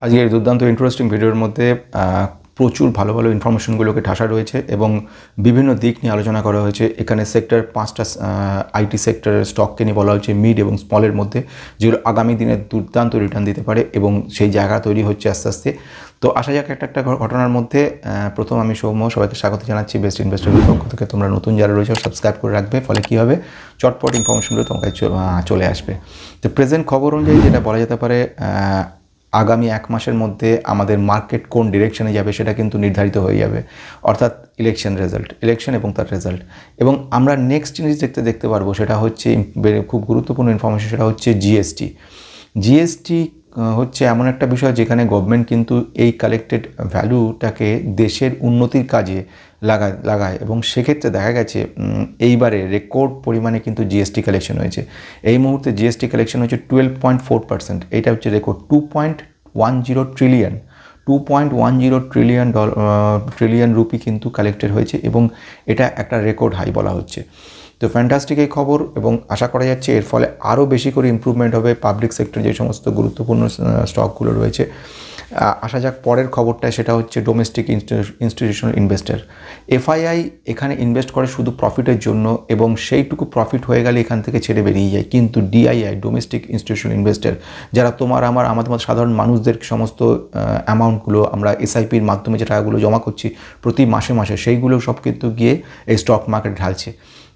আজকের এই দুর্দান্ত ইন্টারেস্টিং ভিডিওর মধ্যে প্রচুর ভালো ভালো ইনফরমেশনগুলোকে ঠাসা রয়েছে এবং বিভিন্ন দিক নিয়ে আলোচনা করা হয়েছে। এখানে সেক্টর 5টা আইটি সেক্টরের স্টককে নিয়ে বলা হচ্ছে মিড এবং স্মলের মধ্যে, যেগুলো আগামী দিনে দুর্দান্ত রিটার্ন দিতে পারে এবং সেই জায়গা তৈরি হচ্ছে আস্তে আস্তে। তো আসা যাক একটা ঘটনার মধ্যে। প্রথম আমি সৌম্য, সবাইকে স্বাগত জানাচ্ছি বেস্ট ইনভেস্টরের পক্ষ থেকে। তোমরা নতুন যারা রয়েছে সাবস্ক্রাইব করে রাখবে, ফলে কী হবে, চটপট ইনফরমেশনগুলো তোমার কাছে চলে আসবে। তো প্রেজেন্ট খবর অনুযায়ী যেটা বলা যেতে পারে, আগামী এক মাসের মধ্যে আমাদের মার্কেট কোন ডিরেকশনে যাবে সেটা কিন্তু নির্ধারিত হয়ে যাবে, অর্থাৎ ইলেকশন এবং তার রেজাল্ট। এবং আমরা নেক্সট জিনিস দেখতে পারবো, সেটা হচ্ছে খুব গুরুত্বপূর্ণ ইনফরমেশন, সেটা হচ্ছে জিএসটি হচ্ছে এমন একটা বিষয় যেখানে গভর্নমেন্ট কিন্তু এই কালেক্টেড ভ্যালুটাকে দেশের উন্নতির কাজে লাগায় এবং সেক্ষেত্রে দেখা গেছে এইবারে রেকর্ড পরিমাণে কিন্তু জিএসটি কালেকশন হয়েছে। এই মুহূর্তে জিএসটি কালেকশন হচ্ছে 12.4%। এইটা হচ্ছে রেকর্ড। 2.10 ট্রিলিয়ন রুপি কিন্তু কালেক্টেড হয়েছে এবং এটা একটা রেকর্ড হাই বলা হচ্ছে। তো ফ্যান্টাস্টিক এই খবর, এবং আশা করা যাচ্ছে এর ফলে আরও বেশি করে ইমপ্রুভমেন্ট হবে পাবলিক সেক্টর যে সমস্ত গুরুত্বপূর্ণ স্টকগুলো রয়েছে। আসা যাক পরের খবরটা, সেটা হচ্ছে ডোমেস্টিক ইনস্টিটিউশনাল ইনভেস্টর, এফআইআই এখানে ইনভেস্ট করে শুধু প্রফিটের জন্য এবং সেইটুকু প্রফিট হয়ে গেলে এখান থেকে ছেড়ে বেরিয়ে যায়। কিন্তু ডিআইআই, ডোমেস্টিক ইনস্টিটিউশনাল ইনভেস্টর, যারা আমাদের মতো সাধারণ মানুষদের সমস্ত অ্যামাউন্টগুলো আমরা এসআইপির মাধ্যমে যে টাকাগুলো জমা করছি প্রতি মাসে মাসে, সেইগুলো সব কিন্তু গিয়ে এই স্টক মার্কেট ঢালছে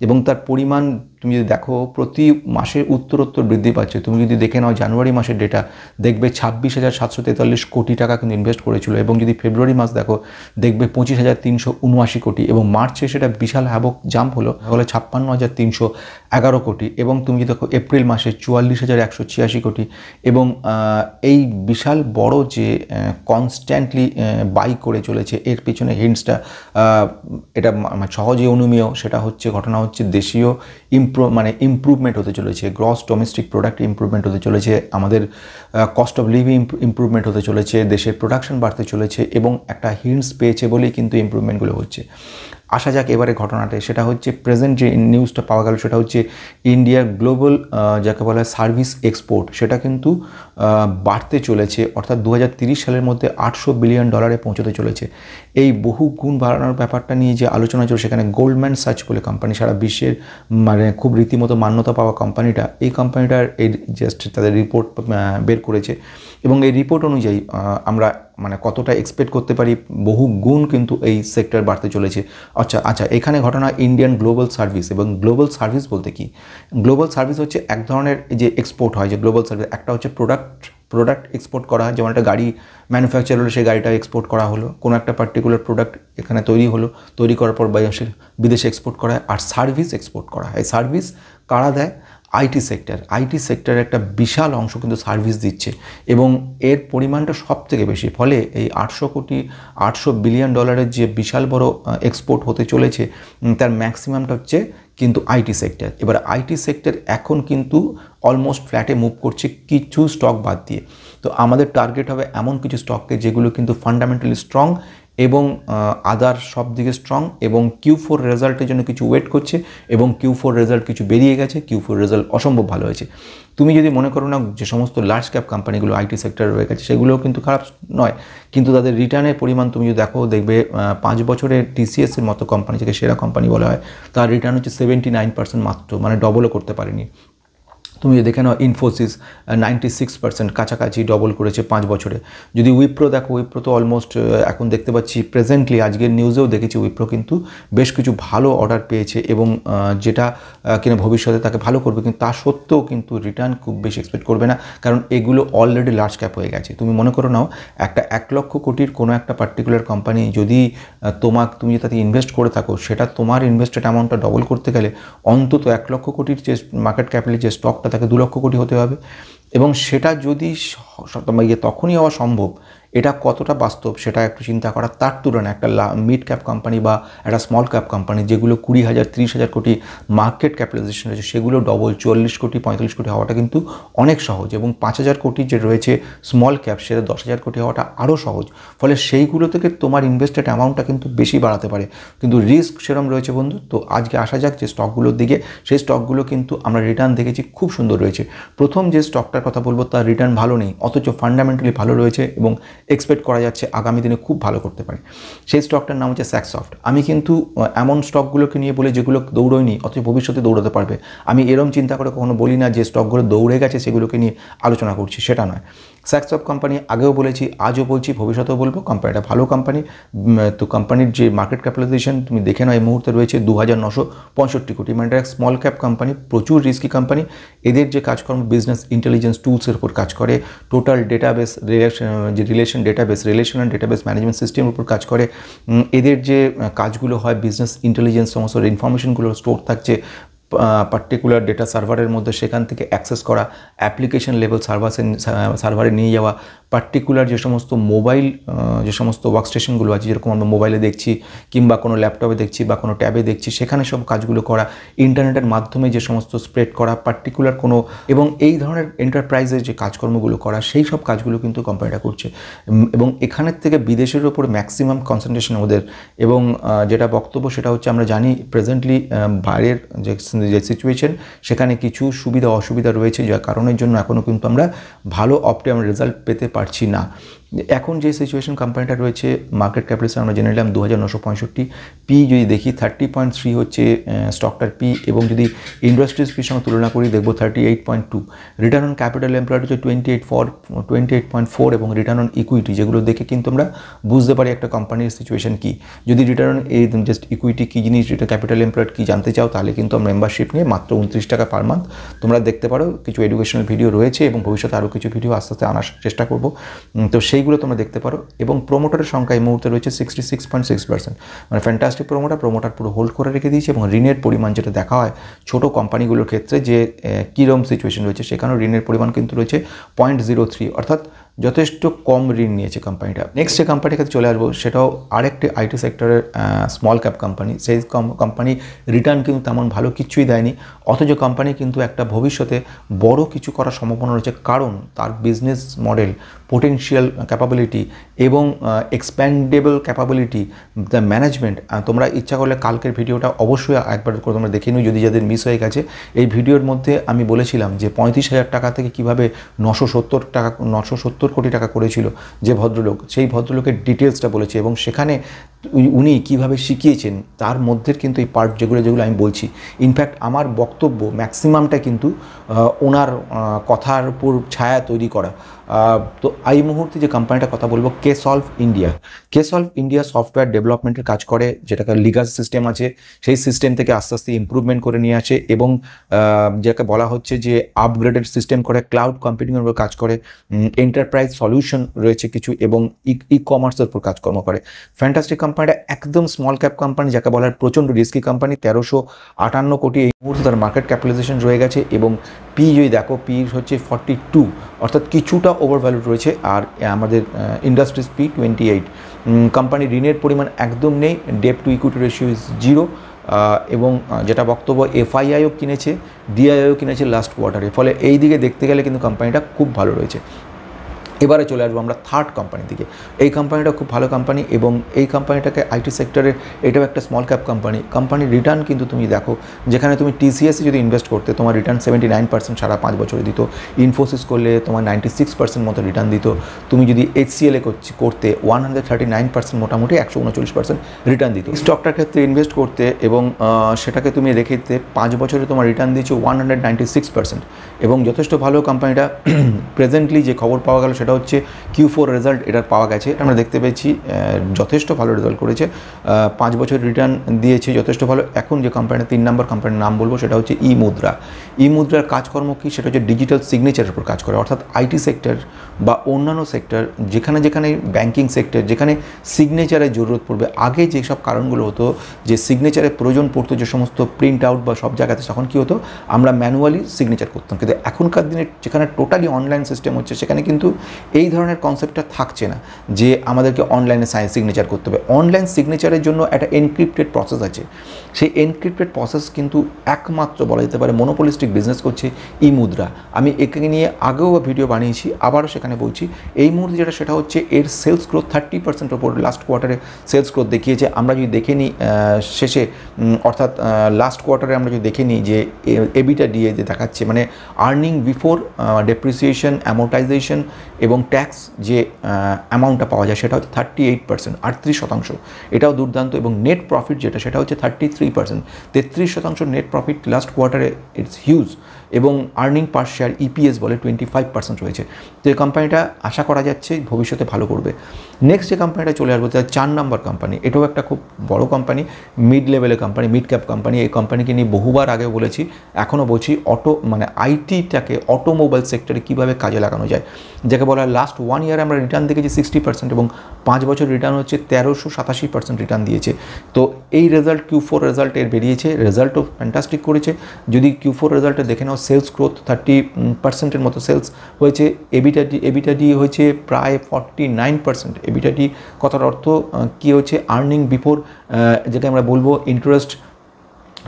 এবং তার পরিমাণ তুমি যদি দেখো প্রতি মাসে উত্তরোত্তর বৃদ্ধি পাচ্ছে। তুমি যদি দেখে নাও জানুয়ারি মাসের ডেটা, দেখবে 26,743 কোটি টাকা কিন্তু ইনভেস্ট করেছিল, এবং যদি ফেব্রুয়ারি মাস দেখো দেখবে 25,379 কোটি, এবং মার্চে সেটা বিশাল হ্যাবক জাম্প হলো, তাহলে 56,311 কোটি, এবং তুমি যদি দেখো এপ্রিল মাসে 44,186 কোটি। এবং এই বিশাল বড় যে কনস্ট্যান্টলি বাই করে চলেছে, এর পিছনে হিন্টসটা এটা সহজে অনুমেয়। সেটা হচ্ছে, ঘটনা হচ্ছে দেশীয় ইমপ্রুভমেন্ট হতে চলেছে, গ্রস ডোমেস্টিক প্রোডাক্ট ইমপ্রুভমেন্ট হতে চলেছে, আমাদের কস্ট অফ লিভিং ইমপ্রুভমেন্ট হতে চলেছে, দেশের প্রোডাকশন বাড়তে চলেছে, এবং একটা হিন্টস পেয়েছে বলেই কিন্তু ইমপ্রুভমেন্টগুলো হচ্ছে। আসা যাক এবারে ঘটনাটা, সেটা হচ্ছে প্রেজেন্ট যে নিউজটা পাওয়া গেল, সেটা হচ্ছে ইন্ডিয়ার গ্লোবাল যাকে বলা হয় সার্ভিস এক্সপোর্ট, সেটা কিন্তু বাড়তে চলেছে, অর্থাৎ 2030 সালের মধ্যে $800 বিলিয়ন পৌঁছতে চলেছে। এই বহু গুণ বাড়ানোর ব্যাপারটা নিয়ে যে আলোচনা চলছে, সেখানে গোল্ডম্যান সাচ বলে কোম্পানি, সারা বিশ্বের খুব রীতিমতো মান্যতা পাওয়া কোম্পানিটা, এই কোম্পানিটার এই জাস্ট তাদের রিপোর্ট বের করেছে, এবং এই রিপোর্ট অনুযায়ী আমরা কতটা এক্সপেক্ট করতে পারি, বহু গুণ কিন্তু এই সেক্টর বাড়তে চলেছে। আচ্ছা এখানে ঘটনা ইন্ডিয়ান গ্লোবাল সার্ভিস। এবং গ্লোবাল সার্ভিস বলতে কি? গ্লোবাল সার্ভিস হচ্ছে এক ধরনের যে এক্সপোর্ট হয়, যে গ্লোবাল সার্ভিস, একটা হচ্ছে প্রোডাক্ট এক্সপোর্ট করা, যেমন একটা গাড়ি ম্যানুফ্যাকচার হলো, সেই গাড়িটা এক্সপোর্ট করা হলো, কোনো একটা পার্টিকুলার প্রোডাক্ট এখানে তৈরি হলো, তৈরি করার পর বিদেশে এক্সপোর্ট করা হয়। আর সার্ভিস এক্সপোর্ট করা হয়। সার্ভিস কারা দেয়? আইটি সেক্টর একটা বিশাল অংশ কিন্তু সার্ভিস দিচ্ছে, এবং এর পরিমাণটা সব থেকে বেশি। ফলে এই $800 বিলিয়ন যে বিশাল বড় এক্সপোর্ট হতে চলেছে, তার ম্যাক্সিমামটা হচ্ছে কিন্তু আইটি সেক্টর। এবার আইটি সেক্টর এখন কিন্তু অলমোস্ট ফ্ল্যাটে মুভ করছে কিছু স্টক বাদ দিয়ে। তো আমাদের টার্গেট হবে এমন কিছু স্টককে যেগুলো কিন্তু ফান্ডামেন্টালি স্ট্রং এবং আদার সব দিকে স্ট্রং, এবং Q4 রেজাল্টের জন্য কিছু ওয়েট করছে, এবং Q4 রেজাল্ট কিছু বেরিয়ে গেছে, Q4 রেজাল্ট অসম্ভব ভালো হয়েছে। তুমি যদি মনে করো না যে সমস্ত লার্জ ক্যাপ কোম্পানিগুলো আইটি সেক্টরে রয়ে গেছে, সেগুলোও কিন্তু খারাপ নয়, কিন্তু তাদের রিটার্নের পরিমাণ তুমি যদি দেখবে 5 বছরে TCS-এর মতো কোম্পানি, থেকে সেরা কোম্পানি বলা হয়, তার রিটার্ন হচ্ছে 79% মাত্র, ডবলও করতে পারেনি। তুমি দেখে নাও ইনফোসিস 96% কাছাকাছি ডবল করেছে 5 বছরে। যদি উইপ্রো দেখো, উইপ্রো তো অলমোস্ট এখন দেখতে পাচ্ছি প্রেজেন্টলি, আজকের নিউজেও দেখেছি উইপ্রো কিন্তু বেশ কিছু ভালো অর্ডার পেয়েছে, এবং যেটা কিনা ভবিষ্যতে তাকে ভালো করবে, কিন্তু তা সত্ত্বেও কিন্তু রিটার্ন খুব বেশি এক্সপেক্ট করবে না, কারণ এগুলো অলরেডি লার্জ ক্যাপ হয়ে গেছে। তুমি মনে করো নাও একটা 1 লক্ষ কোটির কোনো একটা পার্টিকুলার কোম্পানি, যদি তুমি তাতে ইনভেস্ট করে থাকো, সেটা তোমার ইনভেস্টেড অ্যামাউন্টটা ডবল করতে গেলে অন্তত 1 লক্ষ কোটির যে মার্কেট ক্যাপিটালের যে স্টকটা, তাকে 2 লক্ষ কোটি হতে হবে। এবং সেটা যদি তখনই হওয়া সম্ভব, এটা কতটা বাস্তব সেটা একটু চিন্তা করা। তার তুলনায় একটা মিড ক্যাপ কোম্পানি বা একটা স্মল ক্যাপ কোম্পানি, যেগুলো 20,000 30,000 কোটি মার্কেট ক্যাপিটালাইজেশন রয়েছে, সেগুলো ডবল 44 কোটি 45 কোটি হওয়াটা কিন্তু অনেক সহজ, এবং 5,000 কোটি যে রয়েছে স্মল ক্যাপ, সেটা 10,000 কোটি হওয়াটা আরও সহজ। ফলে সেইগুলো থেকে তোমার ইনভেস্টেড অ্যামাউন্টটা কিন্তু বেশি বাড়াতে পারে, কিন্তু রিস্ক সেরকম রয়েছে বন্ধু। তো আজকে আসা যাক যে স্টকগুলোর দিকে, সেই স্টকগুলো কিন্তু আমরা রিটার্ন দেখেছি খুব সুন্দর রয়েছে। প্রথম যে স্টকটার কথা বলবো, তার রিটার্ন ভালো নেই, অথচ ফান্ডামেন্টালি ভালো রয়েছে এবং এক্সপেক্ট করা যাচ্ছে আগামী দিনে খুব ভালো করতে পারে। সেই স্টকটার নাম হচ্ছে স্যাকসফট। আমি কিন্তু এমন স্টকগুলোকে নিয়ে বলি যেগুলো দৌড়য়নি অথচ ভবিষ্যতে দৌড়াতে পারবে। আমি এরম চিন্তা করে কখনো বলি না যে স্টকগুলো দৌড়ে গেছে সেগুলোকে নিয়ে আলোচনা করছি, সেটা নয়। স্যাকসফট কোম্পানি আগেও বলেছি, আজও বলছি, ভবিষ্যতেও বলবো, কোম্পানিটা ভালো কোম্পানি। তো কোম্পানির যে মার্কেট ক্যাপিটালাইজেশন তুমি দেখে নাও এই মুহূর্তে রয়েছে 2965 কোটি, মানে একটা স্মল ক্যাপ কোম্পানি, প্রচুর রিস্কি কোম্পানি। এদের যে কাজকর্ম বিজনেস ইন্টেলিজেন্স টুলসের উপর কাজ করে, total database relation and database management সিস্টেমের উপর কাজ করে। এদের যে কাজগুলো হয় বিজনেস ইন্টেলিজেন্স, সমস্ত ইনফরমেশনগুলো স্টোর থাকছে পার্টিকুলার ডেটা সার্ভারের মধ্যে, সেখান থেকে অ্যাক্সেস করা, অ্যাপ্লিকেশন লেভেল সার্ভারে নিয়ে যাওয়া, পার্টিকুলার যে সমস্ত মোবাইল যে সমস্ত ওয়ার্কস্টেশনগুলো আছে, যেরকম আমরা মোবাইলে দেখছি কিংবা কোনো ল্যাপটপে দেখছি বা কোনো ট্যাবে দেখছি, সেখানে সব কাজগুলো করা, ইন্টারনেটের মাধ্যমে যে সমস্ত স্প্রেড করা পার্টিকুলার কোনো, এবং এই ধরনের এন্টারপ্রাইজের যে কাজকর্মগুলো করা, সেই সব কাজগুলো কিন্তু কোম্পানিটা করছে। এবং এখানের থেকে বিদেশের ওপর ম্যাক্সিমাম কনসেন্ট্রেশন ওদের। এবং যেটা বক্তব্য সেটা হচ্ছে, আমরা জানি প্রেজেন্টলি বাইরের যে সিচুয়েশন, সেখানে কিছু সুবিধা অসুবিধা রয়েছে, যার কারণের জন্য এখনও কিন্তু আমরা ভালো অপটিমাম রেজাল্ট পেতে পারছি না। এখন যে সিচুয়েশন কোম্পানিটা রয়েছে, মার্কেট ক্যাপিটালাইজেশন আমরা জেনে নিলাম 2965, পি যদি দেখি 30.3 হচ্ছে স্টকটার পি, এবং যদি ইন্ডাস্ট্রিজ পির সঙ্গে তুলনা করি দেখবো 38.2। রিটার্ন অন ক্যাপিটাল এমপ্লয়েড হচ্ছে 28.4 এবং রিটার্ন অন ইকুইটি, যেগুলো দেখে কিন্তু আমরা বুঝতে পারি একটা কোম্পানির সিচুয়েশন কী। যদি রিটার্ন এই জাস্ট ইকুইটি কী জিনিস, রিটার্ন ক্যাপিটাল এমপ্লয়েড কী জানতে চাও, তাহলে কিন্তু মেম্বারশিপ নিয়ে মাত্র 29 টাকা পার মান্থ তোমরা দেখতে পারো। কিছু এডুকেশনাল ভিডিও রয়েছে এবং ভবিষ্যতে আরও কিছু ভিডিও আস্তে আস্তে আনার চেষ্টা করবো, তো সেইগুলো তোমরা দেখতে পারো। এবং প্রোমোটারের সংখ্যা এই মুহূর্তে রয়েছে 66.6%, মানে ফ্যান্টাস্টিক প্রোমোটার পুরো হোল্ড করে রেখে দিয়েছে। এবং ঋণের পরিমাণ যেটা দেখা হয় ছোটো কোম্পানিগুলোর ক্ষেত্রে যে কীরকম সিচুয়েশন রয়েছে, সেখানেও ঋণের পরিমাণ কিন্তু রয়েছে 0.03, অর্থাৎ যথেষ্ট কম ঋণ নিয়েছে কোম্পানিটা। নেক্সট যে কোম্পানির কাছে চলে আসবো, সেটাও আরেকটি আইটি সেক্টরের স্মল ক্যাপ কোম্পানি। সেই কোম্পানি রিটার্ন কিন্তু তেমন ভালো কিছুই দেয়নি, অথচ কোম্পানি কিন্তু একটা ভবিষ্যতে বড় কিছু করার সম্ভাবনা রয়েছে, কারণ তার বিজনেস মডেল, পোটেনশিয়াল ক্যাপাবিলিটি এবং এক্সপ্যান্ডেবল ক্যাপাবিলিটি, দ্য ম্যানেজমেন্ট। তোমরা ইচ্ছা করলে কালকের ভিডিওটা অবশ্যই একবার করে তোমরা দেখে নিও, যদি যাদের মিস হয়ে গেছে। এই ভিডিওর মধ্যে আমি বলেছিলাম যে 35,000 টাকা থেকে কীভাবে 970 কোটি টাকা করেছিল যে ভদ্রলোক, সেই ভদ্রলোকের ডিটেলসটা বলেছে, এবং সেখানে উনি কীভাবে শিখিয়েছেন তার মধ্যে কিন্তু এই পার্ট যেগুলো আমি বলছি। ইনফ্যাক্ট আমার বক্তব্য ম্যাক্সিমামটা কিন্তু ওনার কথার উপর ছায়া তৈরি করা। তো এই মুহূর্তে যে কোম্পানিটার কথা বলবো, কেসলভ ইন্ডিয়া সফটওয়্যার ডেভেলপমেন্টের কাজ করে, যেটাকে লিগাল সিস্টেম আছে সেই সিস্টেম থেকে আস্তে আস্তে ইমপ্রুভমেন্ট করে নিয়ে আসে, এবং যেটাকে বলা হচ্ছে যে আপগ্রেডেড সিস্টেম করে, ক্লাউড কম্পিউটিংয়ের উপর কাজ করে, এন্টারপ্রাইজ সলিউশন রয়েছে কিছু, এবং ই কমার্সের উপর কাজকর্ম করে। ফ্যান্টাস্টিক কোম্পানিটা একদম স্মল ক্যাপ কোম্পানি, যাকে বলার প্রচণ্ড রিস্কি কোম্পানি। 1358 কোটি এই মুহূর্তে তার মার্কেট ক্যাপিটালাইজেশন রয়ে গেছে, এবং পি যদি দেখো, পি হচ্ছে 42, অর্থাৎ কিছুটা ওভারভ্যালুড রয়েছে। আর আমাদের ইন্ডাস্ট্রিজ পি 28। কোম্পানির ঋণের পরিমাণ একদম নেই, debt to equity ratio is 0, এবং যেটা বক্তব্য, এফআইআইও কিনেছে, ডিআইও কিনেছে লাস্ট কোয়ার্টারে। ফলে এই দিকে দেখতে গেলে কিন্তু কোম্পানিটা খুব ভালো রয়েছে। এবারে চলে আসবো আমরা থার্ড কোম্পানির দিকে। এই কোম্পানিটা খুব ভালো কোম্পানি, এবং এই কোম্পানিটাকে আইটি সেক্টরের, এটাও একটা স্মল ক্যাপ কোম্পানির রিটার্ন কিন্তু তুমি দেখো, যেখানে তুমি টিসিএসে যদি ইনভেস্ট করতে তোমার রিটার্ন 79% সারা 5 বছরে দিত, ইনফোসিস করলে তোমার 96% মতো রিটার্ন দিত, তুমি যদি এইচসিএলে করতে 139% মোটামুটি 139% রিটার্ন দিত। স্টকটার ক্ষেত্রে ইনভেস্ট করতে এবং সেটাকে তুমি রেখে দিতে 5 বছরে তোমার রিটার্ন দিচ্ছে 196%, এবং যথেষ্ট ভালো কোম্পানিটা। প্রেজেন্টলি যে খবর পাওয়া গেল সেটা হচ্ছে Q4 রেজাল্ট এটার পাওয়া গেছে, আমরা দেখতে পেয়েছি যথেষ্ট ভালো রেজাল্ট করেছে, 5 বছর রিটার্ন দিয়েছে যথেষ্ট ভালো। এখন যে কোম্পানিটা 3 নম্বর কোম্পানির নাম বলবো, সেটা হচ্ছে ই-মুদ্রার কাজকর্ম কি, সেটা হচ্ছে ডিজিটাল সিগনেচারের উপর কাজ করে, অর্থাৎ আইটি সেক্টর বা অন্যান্য সেক্টর, যেখানে ব্যাংকিং সেক্টর, যেখানে সিগনেচারের জরুরত পড়বে। আগে যেসব কারণগুলো হতো যে সিগনেচারের প্রয়োজন পড়তো, যে সমস্ত প্রিন্ট আউট বা সব জায়গাতে, তখন কী হতো, আমরা ম্যানুয়ালি সিগনেচার করতাম। কিন্তু এখনকার দিনে যেখানে টোটালি অনলাইন সিস্টেম হচ্ছে, সেখানে কিন্তু এই ধরনের কনসেপ্টটা থাকছে না যে আমাদেরকে অনলাইনে সিগনেচার করতে হবে। অনলাইন সিগনেচারের জন্য একটা এনক্রিপ্টেড প্রসেস আছে, সেই এনক্রিপ্টেড প্রসেস কিন্তু একমাত্র বলা যেতে পারে মনোপলিস্টিক বিজনেস করছে ই-মুদ্রা। আমি একে নিয়ে আগেও ভিডিও বানিয়েছি, আবারও সেখানে বলছি। এই মুহূর্তে যেটা সেটা হচ্ছে এর সেলস গ্রোথ 30% ওপর লাস্ট কোয়ার্টারে সেলস গ্রোথ দেখিয়েছে। আমরা যদি দেখে নিই শেষে, অর্থাৎ লাস্ট কোয়ার্টারে আমরা যদি দেখে নিই যে এবিটা দিয়ে দেখাচ্ছে, মানে আর্নিং বিফোর ডেপ্রিসিয়েশন, অ্যামোর্টাইজেশন এবং ট্যাক্স যে অ্যামাউন্টটা পাওয়া যায় সেটা হচ্ছে 38%, 38%। এটাও দুর্দান্ত। এবং নেট প্রফিট যেটা সেটা হচ্ছে 33%, 33% নেট প্রফিট লাস্ট কোয়ার্টারে, ইটস হিউজ। এবং আর্নিং পার শেয়ার ইপিএস বলে 25% রয়েছে। তো এই কোম্পানিটা আশা করা যাচ্ছে ভবিষ্যতে ভালো করবে। নেক্সট যে কোম্পানিটা চলে আসবো, তার 4 নম্বর কোম্পানি, এটাও একটা খুব বড় কোম্পানি, মিড লেভেলের কোম্পানি, মিড ক্যাপ কোম্পানি। এই কোম্পানিকে নিয়ে বহুবার আগে বলেছি, এখনও বলছি। আইটিটাকে অটোমোবাইল সেক্টরে কীভাবে কাজে লাগানো যায়, যাকে বলা হয় লাস্ট 1 ইয়ারে আমরা রিটার্ন দেখেছি 60% এবং 5 বছর রিটার্ন হচ্ছে 1387% রিটার্ন দিয়েছে। তো এই রেজাল্ট Q4 রেজাল্ট এর বেরিয়েছে, রেজাল্টও ফ্যান্টাস্টিক করেছে। যদি Q4 রেজাল্টে দেখে নাও, সেলস গ্রোথ 30% মতো সেলস হয়েছে। এবিটাডি হয়েছে প্রায় 49%। এবিটাডি কথার অর্থ কী হচ্ছে, আর্নিং বিফোর যেটা আমরা বলবো ইন্টারেস্ট,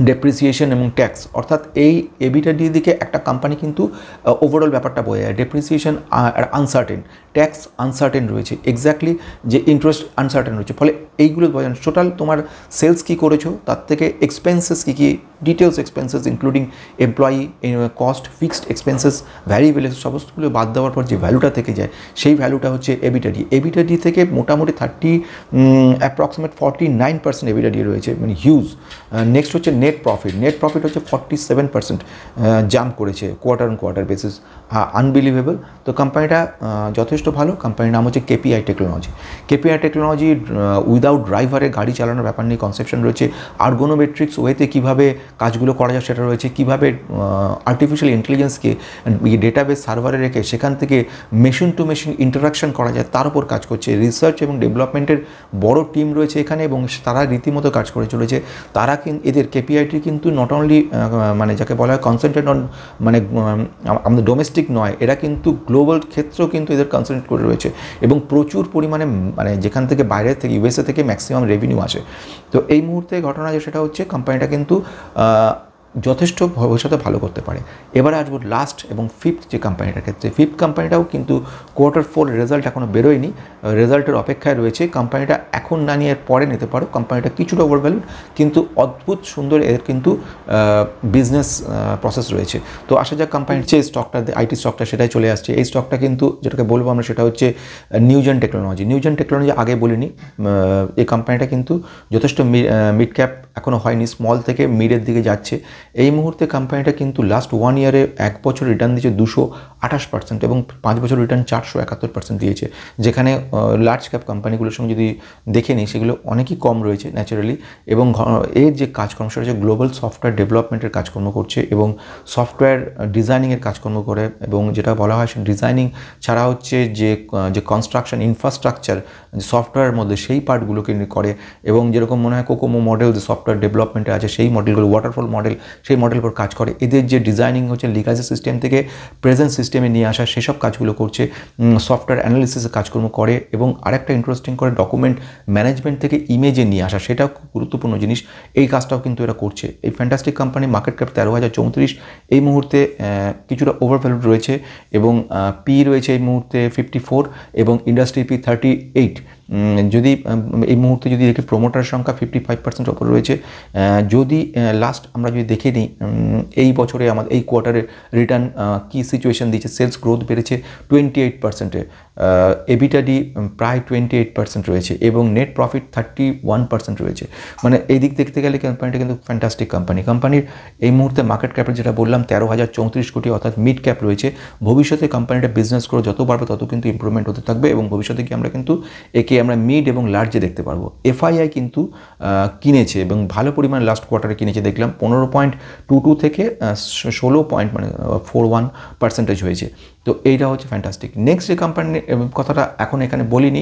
ডেপ্রিসিয়েশন এবং ট্যাক্স। অর্থাৎ এই এবিটাডি দিকে একটা কোম্পানি কিন্তু ওভারঅল ব্যাপারটা বোঝা যায়। ডেপ্রিসিয়েশন আনসার্টেন, ট্যাক্স আনসার্টেন রয়েছে, এক্স্যাক্টলি যে ইন্টারেস্ট আনসার্টেন রয়েছে। ফলে এইগুলো বোঝা যায়। টোটাল তোমার সেলস কী করেছো, তার থেকে এক্সপেন্সেস কী কী, details expenses including employee cost, fixed expenses, variable, সমস্তগুলো বাদ দেওয়ার পর যে ভ্যালুটা থেকে যায় সেই ভ্যালুটা হচ্ছে এবিটাডি। এবিটাডি থেকে মোটামুটি অ্যাপ্রক্সিমেট 49% এবিটাডি রয়েছে, মানে হিউজ। নেক্সট হচ্ছে নেট প্রফিট। নেট প্রফিট হচ্ছে 47% জাম্প করেছে quarter on quarter basis, unbelievable. তো কোম্পানিটা যথেষ্ট ভালো। কোম্পানির নাম হচ্ছে KPI technology. KPI technology without ড্রাইভারে গাড়ি চালানোর ব্যাপার নিয়ে কনসেপশন রয়েছে। আর্গোনোমেট্রিক্স ওয়েতে কীভাবে কাজগুলো করা যায় সেটা রয়েছে। কীভাবে আর্টিফিশিয়াল ইন্টেলিজেন্সকে ডেটাবেস সার্ভারে রেখে সেখান থেকে মেশিন টু মেশিন ইন্টারাকশন করা যায় তার উপর কাজ করছে। রিসার্চ এবং ডেভেলপমেন্টের বড় টিম রয়েছে এখানে এবং তারা রীতিমতো কাজ করে চলেছে। তারা এদের কেপিআইটি কিন্তু নট অনলি মানে যাকে বলা হয় কনসেন্ট্রেট অন, মানে আমাদের ডোমেস্টিক নয়, এরা কিন্তু গ্লোবাল ক্ষেত্রেও কিন্তু এদের কনসেন্ট্রেট করে রয়েছে এবং প্রচুর পরিমাণে মানে যেখান থেকে বাইরে থেকে ইউএসএ থেকে ম্যাক্সিমাম রেভিনিউ আসে। তো এই মুহূর্তে ঘটনা যে সেটা হচ্ছে কোম্পানিটা কিন্তু যথেষ্ট ভবিষ্যতে ভালো করতে পারে। এবারে আসবো লাস্ট এবং ফিফথ যে কোম্পানিটার ক্ষেত্রে। ফিফথ কোম্পানিটাও কিন্তু Q4 রেজাল্ট এখনও বেরোয়নি, রেজাল্টের অপেক্ষায় রয়েছে। কোম্পানিটা এখন না নিয়ে পরে নিতে পারো। কোম্পানিটা কিছুটা ওভারভ্যালুড, কিন্তু অদ্ভুত সুন্দর এর কিন্তু বিজনেস প্রসেস রয়েছে। তো আসা যাক কোম্পানির যে স্টকটা, আইটি স্টকটা, সেটাই চলে আসছে। এই স্টকটা কিন্তু যেটাকে বলবো আমরা সেটা হচ্ছে নিউজেন টেকনোলজি। নিউজেন টেকনোলজি আগে বলিনি, এই কোম্পানিটা কিন্তু যথেষ্ট মিড ক্যাপ এখনও হয়নি, স্মল থেকে মিডের দিকে যাচ্ছে। এই মুহূর্তে কোম্পানিটা কিন্তু লাস্ট 1 ইয়ারে 1 বছর রিটার্ন দিয়েছে 228% এবং 5 বছর রিটার্ন 471% দিয়েছে। যেখানে লার্জ ক্যাপ কোম্পানিগুলোর সঙ্গে যদি দেখে নিই সেগুলো অনেকই কম রয়েছে ন্যাচারালি। এবং এর যে কাজকর্ম সেটা হচ্ছে গ্লোবাল সফটওয়্যার ডেভেলপমেন্টের কাজকর্ম করছে এবং সফটওয়্যার ডিজাইনিংয়ের কাজকর্ম করে। এবং যেটা বলা হয় সে ডিজাইনিং ছাড়া হচ্ছে যে কনস্ট্রাকশন ইনফ্রাস্ট্রাকচার সফটওয়্যারের মধ্যে সেই পার্টগুলোকে করে। এবং যেরকম মনে হয় কোকোমো মডেল যে সফটওয়্যার ডেভেলপমেন্টে আছে সেই মডেলগুলো, ওয়াটারফল মডেল, সেই মডেল পর কাজ করে। এদের যে ডিজাইনিং হচ্ছে লিগাসি সিস্টেম থেকে প্রেজেন্ট সিস্টেমে নিয়ে আসা, সেসব কাজগুলো করছে। সফটওয়্যার অ্যানালিসিসের কাজকর্ম করে এবং আরেকটা ইন্টারেস্টিং করে ডকুমেন্ট ম্যানেজমেন্ট থেকে ইমেজে নিয়ে আসা, সেটাও খুব গুরুত্বপূর্ণ জিনিস। এই কাজটাও কিন্তু এরা করছে। এই ফ্যান্টাস্টিক কোম্পানি, মার্কেট ক্যাপ 13,034, এই মুহূর্তে কিছুটা ওভারভ্যালুড রয়েছে এবং পি রয়েছে এই মুহূর্তে 54 এবং ইন্ডাস্ট্রি পি 38। যদি এই মুহূর্তে যদি দেখি প্রোমোটার সংখ্যা 55% ওপর রয়েছে। যদি লাস্ট আমরা যদি দেখে নিই এই বছরে আমাদের এই কোয়ার্টারের রিটার্ন কী সিচুয়েশন দিয়েছে, সেলস গ্রোথ বেড়েছে 28%, এবিটাডি প্রায় 28% রয়েছে এবং নেট প্রফিট 31% রয়েছে। মানে এই দিক দেখতে গেলে কোম্পানিটা কিন্তু ফ্যান্টাস্টিক কোম্পানি। কোম্পানির এই মুহূর্তে মার্কেট ক্যাপের যেটা বললাম 13,034 কোটি, অর্থাৎ মিড ক্যাপ রয়েছে। ভবিষ্যতে কোম্পানিটা বিজনেস করে যত বাড়বে তত কিন্তু ইমপ্রুভমেন্ট হতে থাকবে এবং ভবিষ্যতে কি আমরা কিন্তু একে আমরা মিড এবং লার্জে দেখতে পারবো। এফআইআই কিন্তু কিনেছে এবং ভালো পরিমাণে লাস্ট কোয়ার্টারে কিনেছে, দেখলাম 15.22 থেকে 16.41% হয়েছে। তো এইটা হচ্ছে ফ্যান্টাস্টিক। নেক্সট যে কোম্পানির কথাটা এখন এখানে বলিনি,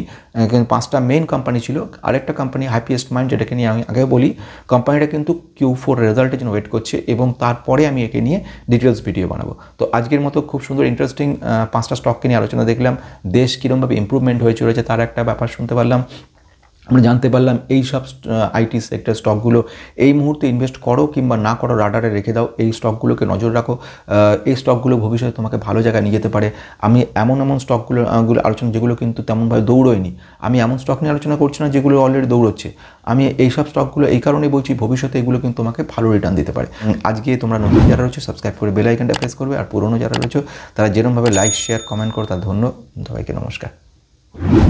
কিন্তু 5টা মেইন কোম্পানি ছিল। আরেকটা কোম্পানি হ্যাপিয়েস্ট মাইন্ড, যেটাকে নিয়ে আমি আগে বলি, কোম্পানিটা কিন্তু Q4 রেজাল্টের জন্য ওয়েট করছে এবং তারপরে আমি একে নিয়ে ডিটেলস ভিডিও বানাবো। তো আজকের মতো খুব সুন্দর ইন্টারেস্টিং 5টা স্টককে নিয়ে আলোচনা দেখলাম। দেশ কীরকমভাবে ইম্প্রুভমেন্ট হয়ে চলেছে তার একটা ব্যাপার শুনতে পারলাম। আমরা জানতে পারলাম এই সব আইটি সেক্টর স্টকগুলো এই মুহূর্তে ইনভেস্ট করো কিংবা না করো, রাডারে রেখে দাও, এই স্টকগুলোকে নজর রাখো। এই স্টকগুলো ভবিষ্যতে তোমাকে ভালো জায়গায় নিয়ে যেতে পারে। আমি এমন স্টকগুলো আলোচনা যেগুলো কিন্তু তেমনভাবে দৌড়োয়নি, আমি এমন স্টক নিয়ে আলোচনা করছি না যেগুলো অলরেডি দৌড়চ্ছে। আমি এই সব স্টকগুলো এই কারণেই বলছি ভবিষ্যতে এগুলো কিন্তু তোমাকে ভালো রিটার্ন দিতে পারে। আজকে তোমরা নতুন যারা রয়েছে সাবস্ক্রাইব করে বেল আইকনটা প্রেস করবে, আর পুরনো যারা রয়েছে তারা যেরকমভাবে লাইক শেয়ার কমেন্ট করো তার ধন্যবাদ। সবাইকে নমস্কার।